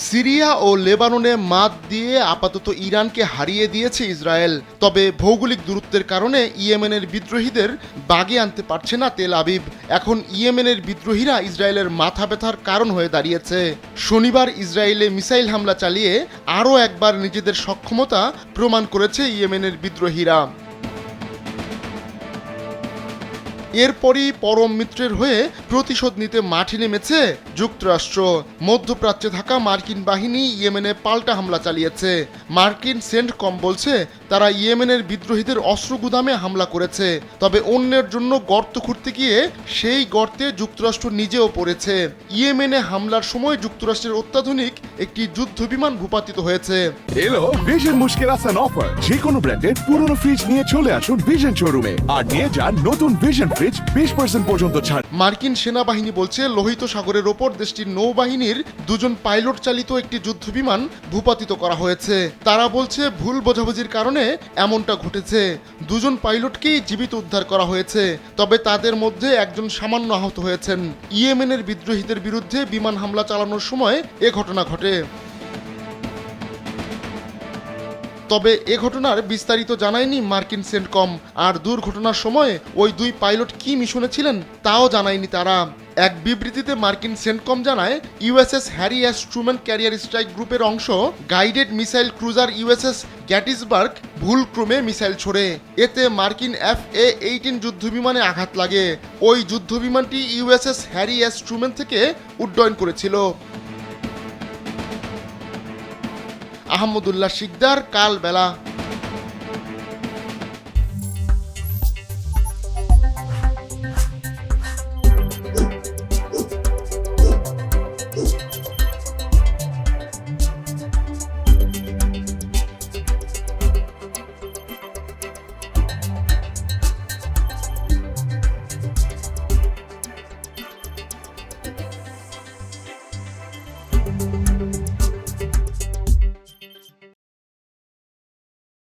Syria ও লেবাননে মাদ দিয়ে আপাতত ইরানকে হারিয়ে দিয়েছে ইসরায়েল। তবে ভৌগোলিক দূরত্বের কারণে ইয়েমেনের বিদ্রোহীদের বাগে আনতে পারছে না তেল আবিব। এখন ইয়েমেনের বিদ্রোহীরা ইসরায়েলের মাথা ব্যথার কারণ হয়ে দাঁড়িয়েছে। শনিবার ইসরায়েলে মিসাইল হামলা চালিয়ে আরও একবার নিজেদের সক্ষমতা প্রমাণ করেছে ইয়েমেনের বিদ্রোহীরা। এরপরই পরম মিত্রের হয়ে প্রতিশোধ নিতে মাঠে নেমেছে যুক্তরাষ্ট্র। মধ্যপ্রাচ্যে থাকা মার্কিন বাহিনী ইয়েমেনে পাল্টা হামলা চালিয়েছে। মার্কিন সেন্টকম বলছে তারা ইয়েমেনের বিদ্রোহীদের অস্ত্র গুদামে হামলা করেছে। তবে অন্যের জন্য গর্ত খুঁড়তে গিয়ে সেই গর্তে যুক্তরাষ্ট্র নিজেও পড়েছে। ইয়েমেনে হামলার সময় যুক্তরাষ্ট্রের অত্যাধুনিক একটি যুদ্ধ বিমান ভূপাতিত হয়েছে। এলো ভিশন মুশকিল আসান অফার। যে কোনো ব্র্যান্ডের পুরনো ফ্রিজ নিয়ে চলে আসুন ভিশন শোরুমে আর নিয়ে যান নতুন ভিশন ফ্রিজ 20% পর্যন্ত ছাড়। মার্কিন সেনাবাহিনী বলছে লোহিত সাগরের ওপর দেশটির নৌবাহিনীর দুজন পাইলট চালিত একটি যুদ্ধ বিমান ভূপাতিত করা হয়েছে। তারা বলছে ভুল বোঝাবুঝির কারণে এমনটা ঘটেছে। দুজন পাইলটকেই জীবিত উদ্ধার করা হয়েছে, তবে তাদের মধ্যে একজন সামান্য আহত হয়েছেন। ইয়েমেনের বিদ্রোহীদের বিরুদ্ধে বিমান হামলা চালানোর সময় এ ঘটনা ঘটে। তবে এ ঘটনার বিস্তারিত জানায়নি মার্কিন সেন্টকম। আর দুর্ঘটনার সময় ওই দুই পাইলট কি মিশনে ছিলেন তাও জানায়নি তারা। এক বিবৃতিতে মার্কিন সেন্টকম জানায় USS Harry S Truman carrier strike গ্রুপের অংশ guided missile cruiser USS Gettysburg ভুলক্রমে মিসাইল ছোড়ে। এতে মার্কিন FA-18 যুদ্ধবিমানে আঘাত লাগে। ওই যুদ্ধবিমানটি ইউএসএস হ্যারি এস ট্রুম্যান থেকে উড্ডয়ন করেছিল। আহমদুল্লাহ শিকদার, কাল বেলা।